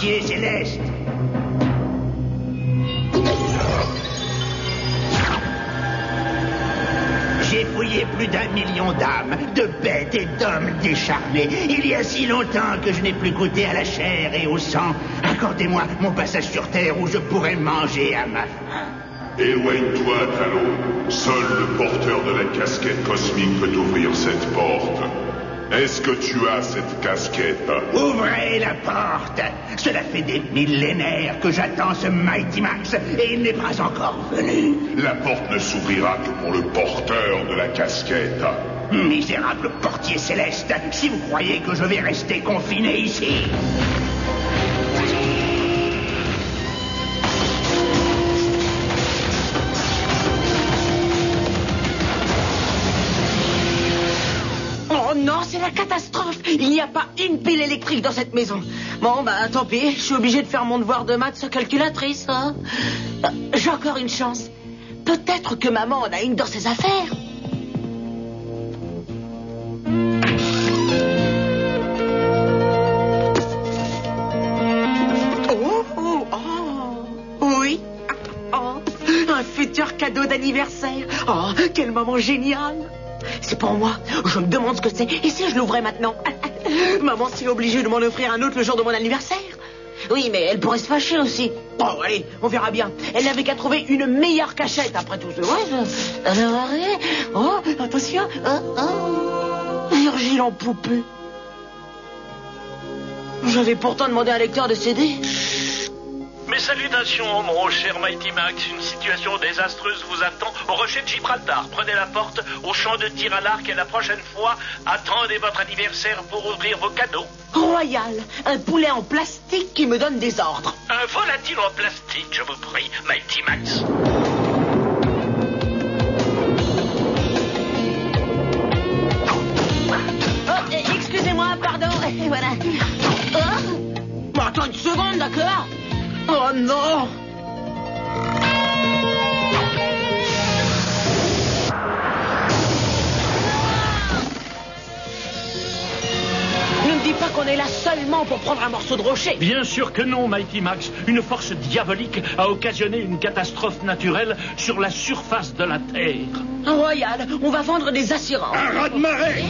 portier céleste. J'ai fouillé plus d'1 million d'âmes, de bêtes et d'hommes décharnés. Il y a si longtemps que je n'ai plus goûté à la chair et au sang. Accordez-moi mon passage sur Terre où je pourrai manger à ma faim. Éloigne-toi, Talon. Seul le porteur de la casquette cosmique peut ouvrir cette porte. Est-ce que tu as cette casquette? Ouvrez la porte. Cela fait des millénaires que j'attends ce Mighty Max et il n'est pas encore venu. La porte ne s'ouvrira que pour le porteur de la casquette. Misérable portier céleste, si vous croyez que je vais rester confiné ici... Oh non, c'est la catastrophe. Il n'y a pas une pile électrique dans cette maison. Bon, bah, tant pis. Je suis obligé de faire mon devoir de maths sur calculatrice. Hein. J'ai encore une chance. Peut-être que maman en a une dans ses affaires. Oui. Oh, un futur cadeau d'anniversaire. Oh, quel moment génial. C'est pour moi. Je me demande ce que c'est. Et si je l'ouvrais maintenant? Maman serait obligée de m'en offrir un autre le jour de mon anniversaire. Oui, mais elle pourrait se fâcher aussi. Bon, allez, on verra bien. Elle n'avait qu'à trouver une meilleure cachette après tout ce... Ouais, oh, attention. Virgile en poupée. J'avais pourtant demandé un lecteur de CD. Mes salutations, mon cher Mighty Max. Une situation désastreuse vous attend au rocher de Gibraltar. Prenez la porte au champ de tir à l'arc et la prochaine fois, attendez votre anniversaire pour ouvrir vos cadeaux. Royal, un poulet en plastique qui me donne des ordres. Un volatile en plastique, je vous prie, Mighty Max. Oh, excusez-moi, pardon. Voilà. Oh. Bon, attends une seconde, d'accord? Oh non! Ne me dis pas qu'on est là seulement pour prendre un morceau de rocher. Bien sûr que non, Mighty Max. Une force diabolique a occasionné une catastrophe naturelle sur la surface de la Terre. Royal, on va vendre des assurances. Un raz-de-marée!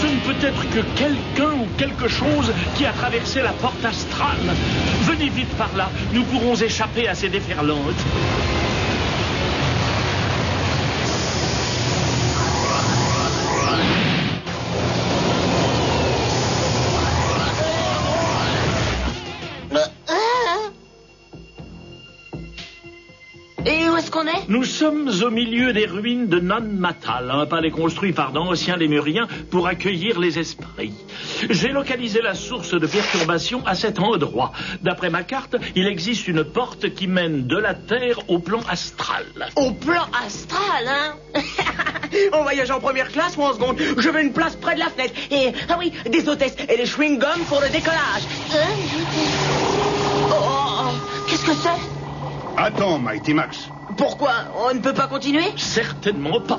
Ce ne peut être que quelqu'un ou quelque chose qui a traversé la porte astrale. Venez vite par là, nous pourrons échapper à ces déferlantes. Et où est-ce qu'on est? Nous sommes au milieu des ruines de Non-Matal, un palais construit par d'anciens lémuriens pour accueillir les esprits. J'ai localisé la source de perturbation à cet endroit. D'après ma carte, il existe une porte qui mène de la Terre au plan astral. Au plan astral, hein? On voyage en première classe ou en seconde? Je veux une place près de la fenêtre. Et, ah oui, des hôtesses et des chewing-gums pour le décollage. Qu'est-ce que c'est? Attends, Mighty Max. Pourquoi? On ne peut pas continuer? Certainement pas.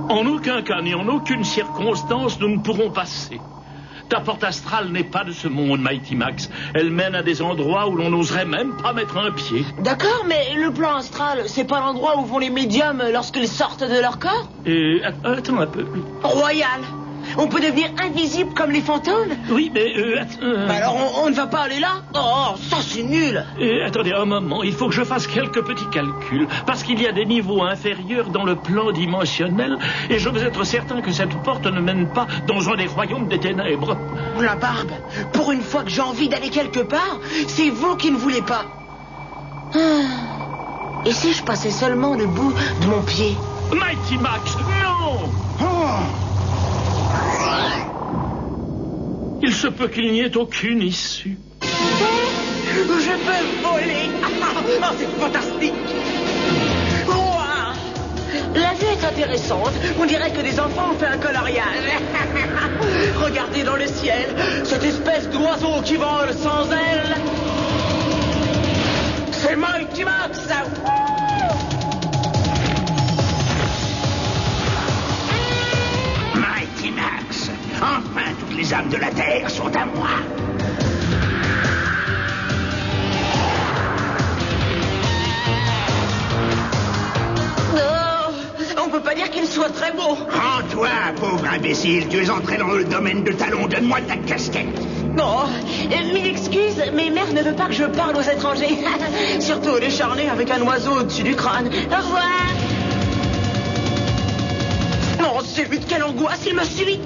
En aucun cas ni en aucune circonstance, nous ne pourrons passer. Ta porte astrale n'est pas de ce monde, Mighty Max. Elle mène à des endroits où l'on n'oserait même pas mettre un pied. D'accord, mais le plan astral, c'est pas l'endroit où vont les médiums lorsqu'ils sortent de leur corps? Attends un peu. Royal, on peut devenir invisible comme les fantômes? Oui, mais... Alors on ne va pas aller là? Oh, ça c'est nul. Attendez un moment, il faut que je fasse quelques petits calculs. Parce qu'il y a des niveaux inférieurs dans le plan dimensionnel. Et je veux être certain que cette porte ne mène pas dans un des royaumes des ténèbres. La barbe, pour une fois que j'ai envie d'aller quelque part, c'est vous qui ne voulez pas. Et si je passais seulement le bout de mon pied? Mighty Max, non! Il se peut qu'il n'y ait aucune issue. Je peux voler. Oh, c'est fantastique. La vue est intéressante. On dirait que des enfants ont fait un coloriage. Regardez dans le ciel, cette espèce d'oiseau qui vole sans ailes. C'est Mighty Max. Mighty Max. Enfin, toutes les âmes de la Terre sont à moi. soit très beau. Rends-toi, pauvre imbécile. Tu es entré dans le domaine de Talon. Donne-moi ta casquette. Non, mille excuses, mais mère ne veut pas que je parle aux étrangers. Surtout les charnés avec un oiseau au-dessus du crâne. Au revoir. Non, c'est lui de quelle angoisse, il me suit.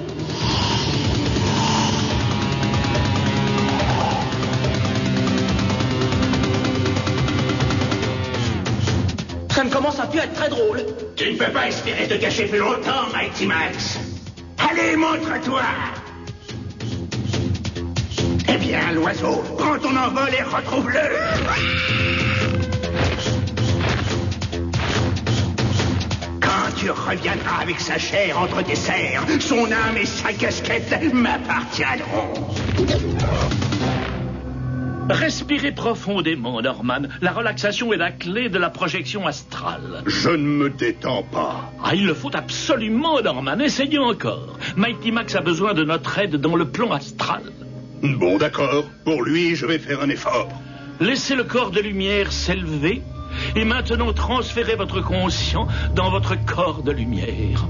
Ça ne commence à plus être très drôle. Tu ne peux pas espérer te cacher plus longtemps, Mighty Max. Allez, montre-toi. Eh bien, l'oiseau, prends ton envol et retrouve-le. Quand tu reviendras avec sa chair entre tes serres, son âme et sa casquette m'appartiendront. Respirez profondément, Norman. La relaxation est la clé de la projection astrale. Je ne me détends pas. Ah, il le faut absolument, Norman. Essayez encore. Mighty Max a besoin de notre aide dans le plan astral. Bon, d'accord. Pour lui, je vais faire un effort. Laissez le corps de lumière s'élever et maintenant transférez votre conscient dans votre corps de lumière.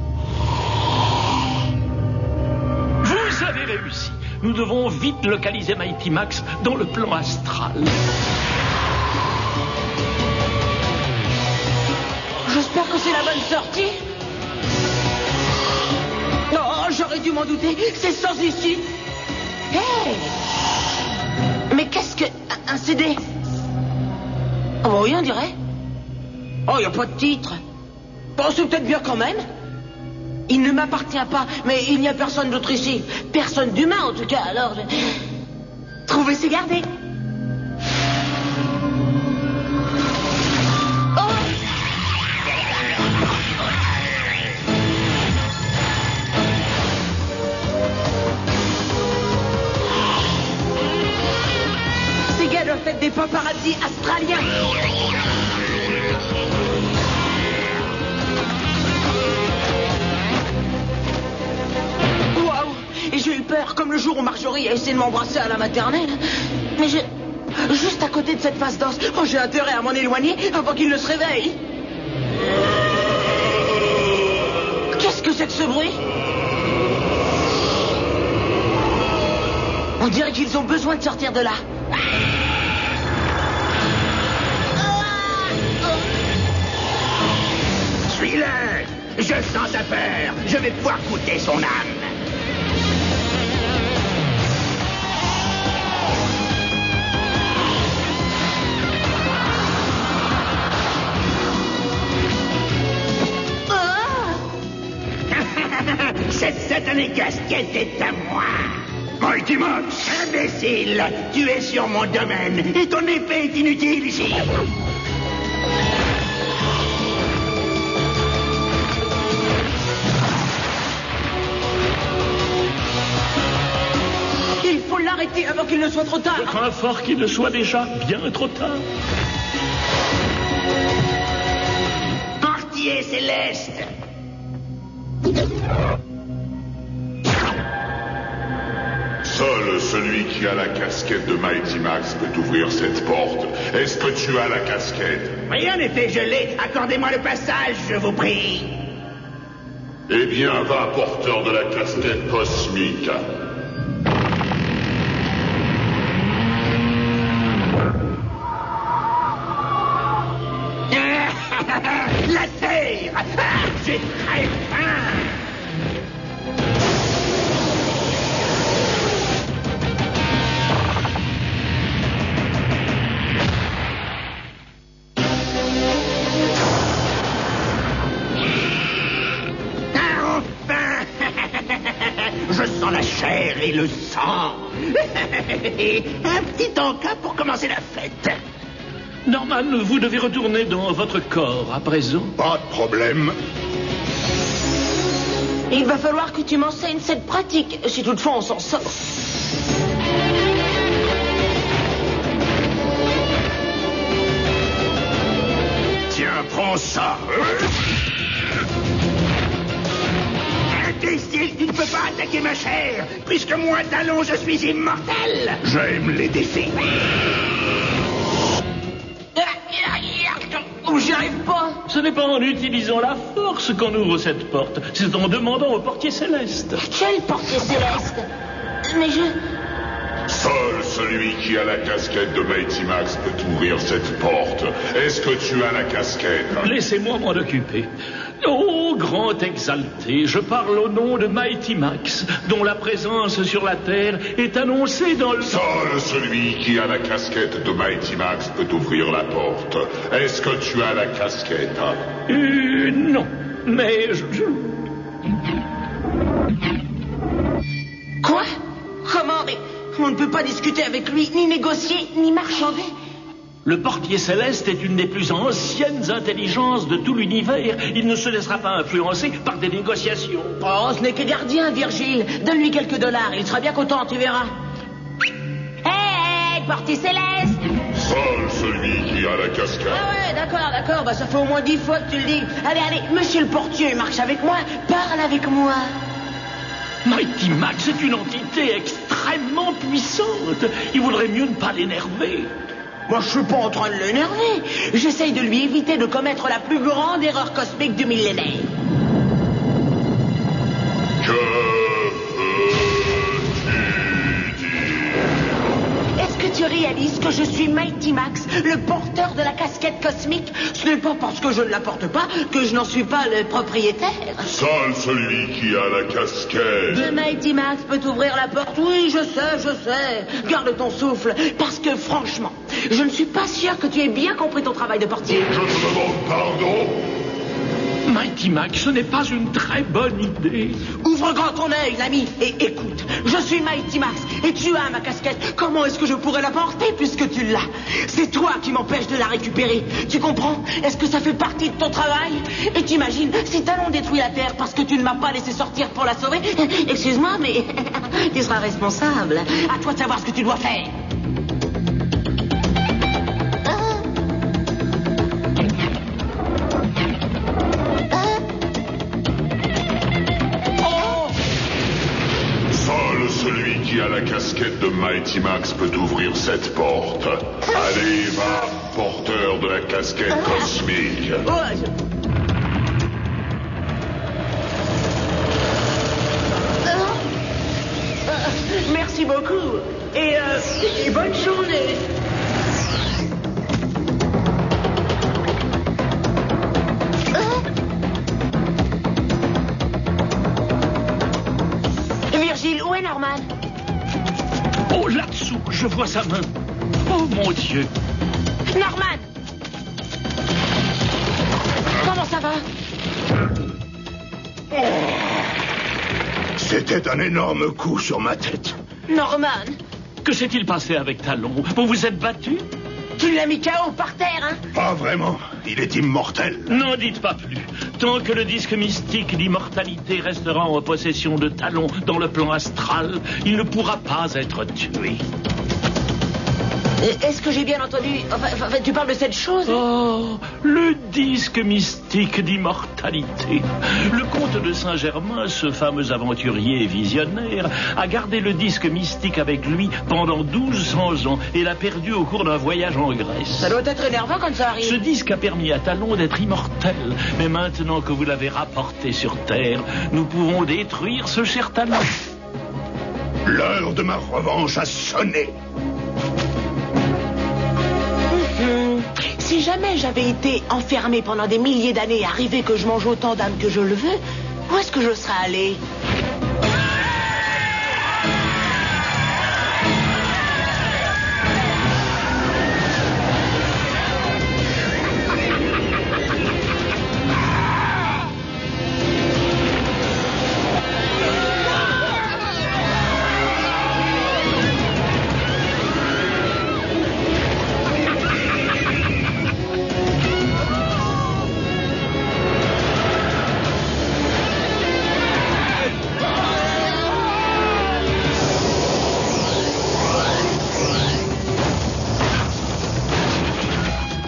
Vous avez réussi. Nous devons vite localiser Mighty Max dans le plan astral. J'espère que c'est la bonne sortie. Non, j'aurais dû m'en douter. C'est sans issue. Hey! Mais qu'est-ce que... Un CD? Oh, oui, on dirait. Oh, il n'y a pas de titre. Bon, c'est peut-être bien quand même. Il ne m'appartient pas, mais il n'y a personne d'autre ici. Personne d'humain, en tout cas, alors... Trouver, c'est garder. Oh! Ces gars doivent être des paparazzi australiens. Et j'ai eu peur, comme le jour où Marjorie a essayé de m'embrasser à la maternelle. Mais juste à côté de cette face d'os, oh, j'ai intérêt à m'en éloigner avant qu'il ne se réveille. Qu'est-ce que c'est que ce bruit? On dirait qu'ils ont besoin de sortir de là. Suis-le. Je sens sa peur. Je vais pouvoir goûter son âme. Cette satanée casquette est à moi. Mighty Max! Imbécile! Tu es sur mon domaine et ton épée est inutile ici. Il faut l'arrêter avant qu'il ne soit trop tard. Je crains fort qu'il ne soit déjà bien trop tard. Portier céleste! Seul celui qui a la casquette de Mighty Max peut ouvrir cette porte. Est-ce que tu as la casquette? Oui, en effet, je l'ai. Accordez-moi le passage, je vous prie. Eh bien, va, porteur de la casquette cosmique. La terre! Ah, j'ai très faim! Je sens la chair et le sang. Un petit encas pour commencer la fête. Norman, vous devez retourner dans votre corps à présent. Pas de problème. Il va falloir que tu m'enseignes cette pratique, si toutefois on s'en sort. Tiens, prends ça. Imbécile, tu ne peux pas attaquer ma chair, puisque moi, Talon, je suis immortel. J'aime les défis. J'y arrive pas. Ce n'est pas en utilisant la force qu'on ouvre cette porte, c'est en demandant au portier céleste. Quel portier céleste? Mais je... Seul celui qui a la casquette de Mighty Max peut ouvrir cette porte. Est-ce que tu as la casquette? Laissez-moi m'en occuper. Oh, grand exalté, je parle au nom de Mighty Max, dont la présence sur la Terre est annoncée dans le... Seul celui qui a la casquette de Mighty Max peut ouvrir la porte. Est-ce que tu as la casquette? Non, mais Quoi? Comment? Mais on ne peut pas discuter avec lui, ni négocier, ni marchander. Le portier céleste est une des plus anciennes intelligences de tout l'univers. Il ne se laissera pas influencer par des négociations. Oh, ce n'est que gardien, Virgile. Donne-lui quelques dollars, il sera bien content, tu verras. Hé, portier céleste! Seul celui qui a la casquette. Ah ouais, d'accord, bah ça fait au moins 10 fois que tu le dis. Allez, monsieur le portier, marche avec moi, parle avec moi. Mighty Max est une entité extrêmement puissante. Il vaudrait mieux ne pas l'énerver. Moi, je suis pas en train de l'énerver. J'essaye de lui éviter de commettre la plus grande erreur cosmique du millénaire. Que veux-tu dire? Est-ce que tu réalises que je suis Mighty Max, le porteur de la casquette cosmique? Ce n'est pas parce que je ne la porte pas que je n'en suis pas le propriétaire. Seul celui qui a la casquette. Le Mighty Max peut ouvrir la porte. Oui, je sais. Garde ton souffle, parce que franchement, je ne suis pas sûr que tu aies bien compris ton travail de portier. Je te demande pardon. Mighty Max, ce n'est pas une très bonne idée. Ouvre grand ton œil, l'ami, et écoute. Je suis Mighty Max, et tu as ma casquette. Comment est-ce que je pourrais la porter puisque tu l'as? C'est toi qui m'empêches de la récupérer. Tu comprends? Est-ce que ça fait partie de ton travail? Et t'imagines, si Talon détruit la Terre parce que tu ne m'as pas laissé sortir pour la sauver, excuse-moi, mais tu seras responsable. À toi de savoir ce que tu dois faire. Celui qui a la casquette de Mighty Max peut ouvrir cette porte. Allez, va, porteur de la casquette cosmique. Merci beaucoup. Et bonne journée. Virgile, où est Norman? Oh, là-dessous, je vois sa main. Oh, mon Dieu. Norman! Comment ça va? C'était un énorme coup sur ma tête. Norman, Que s'est-il passé avec Talon? Vous vous êtes battu? tu l'as mis KO par terre, hein? Pas vraiment. Il est immortel. N'en dites pas plus. Tant que le disque mystique d'immortalité restera en possession de Talon dans le plan astral, il ne pourra pas être tué. Est-ce que j'ai bien entendu? Enfin, tu parles de cette chose? Oh, le disque mystique d'immortalité. Le comte de Saint-Germain, ce fameux aventurier visionnaire, a gardé le disque mystique avec lui pendant 1200 ans et l'a perdu au cours d'un voyage en Grèce. Ça doit être énervant quand ça arrive. Ce disque a permis à Talon d'être immortel. Mais maintenant que vous l'avez rapporté sur Terre, nous pouvons détruire ce cher Talon. L'heure de ma revanche a sonné. Si jamais j'avais été enfermé pendant des milliers d'années et arrivé que je mange autant d'âmes que je le veux, où est-ce que je serais allé?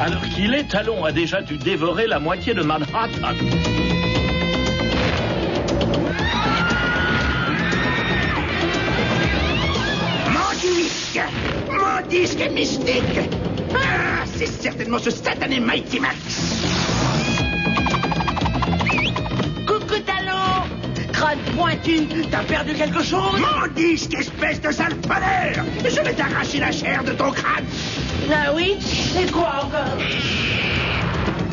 Alors qu'il est, Talon a déjà dû dévorer la moitié de Manhattan. Mon disque mystique. Ah, c'est certainement ce satané Mighty Max. Coucou Talon! Crâne pointu, t'as perdu quelque chose? Mon disque, espèce de salpadaire! Je vais t'arracher la chair de ton crâne. Ah oui? C'est quoi encore?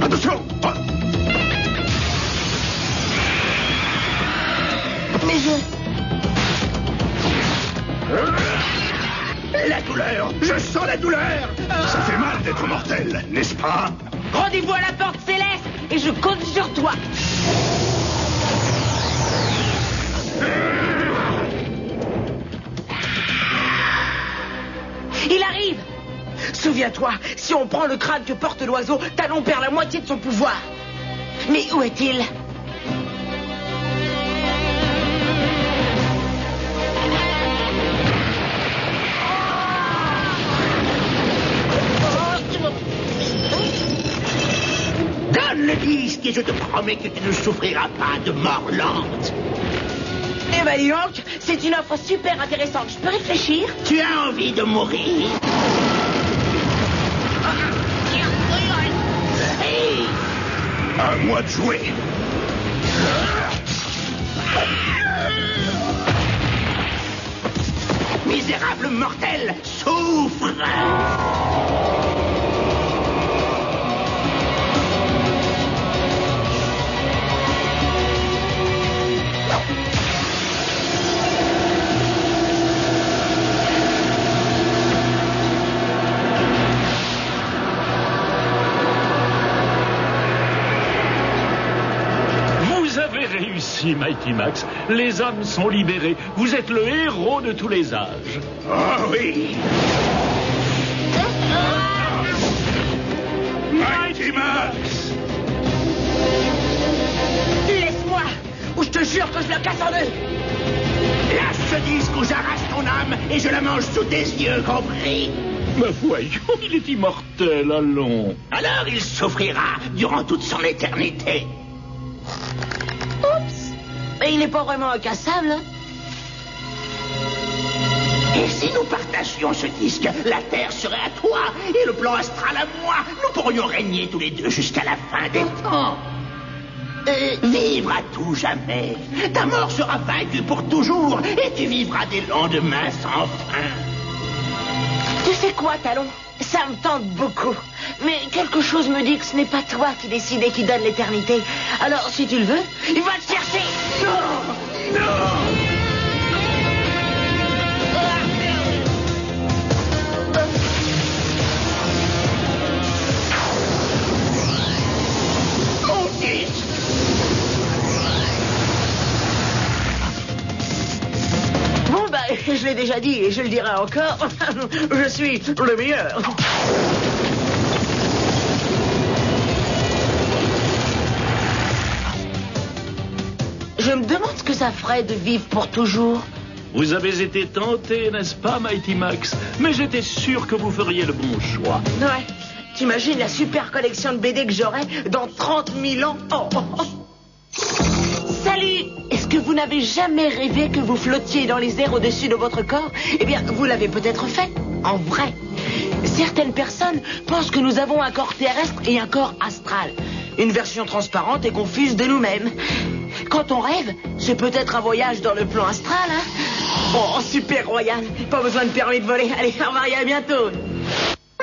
Attention! Oh. Mais La douleur! Je sens la douleur! Ça fait mal d'être mortel, n'est-ce pas? Rendez-vous à la porte céleste et je compte sur toi. Il arrive! Souviens-toi, si on prend le crâne que porte l'oiseau, Talon perd la moitié de son pouvoir. Mais où est-il? Donne le disque et je te promets que tu ne souffriras pas de mort lente. Eh ben, dis donc, c'est une offre super intéressante. Je peux réfléchir? Tu as envie de mourir? Hey! À moi de jouer. Misérable mortel, souffre! Vous avez réussi, Mighty Max. Les âmes sont libérées. Vous êtes le héros de tous les âges. Oh oui. Mighty Max. Laisse-moi, ou je te jure que je la casse en deux. Lâche ce disque ou j'arrache ton âme et je la mange sous tes yeux, compris? Mais voyons, il est immortel, allons. Alors il souffrira durant toute son éternité. Oups. Mais il n'est pas vraiment incassable, hein? Et si nous partagions ce disque, la Terre serait à toi et le plan astral à moi. Nous pourrions régner tous les deux jusqu'à la fin des temps. Vivre à tout jamais. Ta mort sera vaincue pour toujours et tu vivras des lendemains sans fin. Tu sais quoi, Talon? Ça me tente beaucoup. Mais quelque chose me dit que ce n'est pas toi qui décide et qui donne l'éternité. Alors, si tu le veux, il va te chercher. Non! Non! Mon disque! Bon, bah, je l'ai déjà dit et je le dirai encore. Je suis le meilleur. Je me demande ce que ça ferait de vivre pour toujours. Vous avez été tenté, n'est-ce pas, Mighty Max? Mais j'étais sûr que vous feriez le bon choix. Ouais. T'imagines la super collection de BD que j'aurai dans 30 000 ans? Oh, oh, oh. Salut! Est-ce que vous n'avez jamais rêvé que vous flottiez dans les airs au-dessus de votre corps? Eh bien, vous l'avez peut-être fait, en vrai. Certaines personnes pensent que nous avons un corps terrestre et un corps astral. Une version transparente et confuse de nous-mêmes. Quand on rêve, c'est peut-être un voyage dans le plan astral, hein? Oh, super royal. Pas besoin de permis de voler. Allez, au revoir et à bientôt.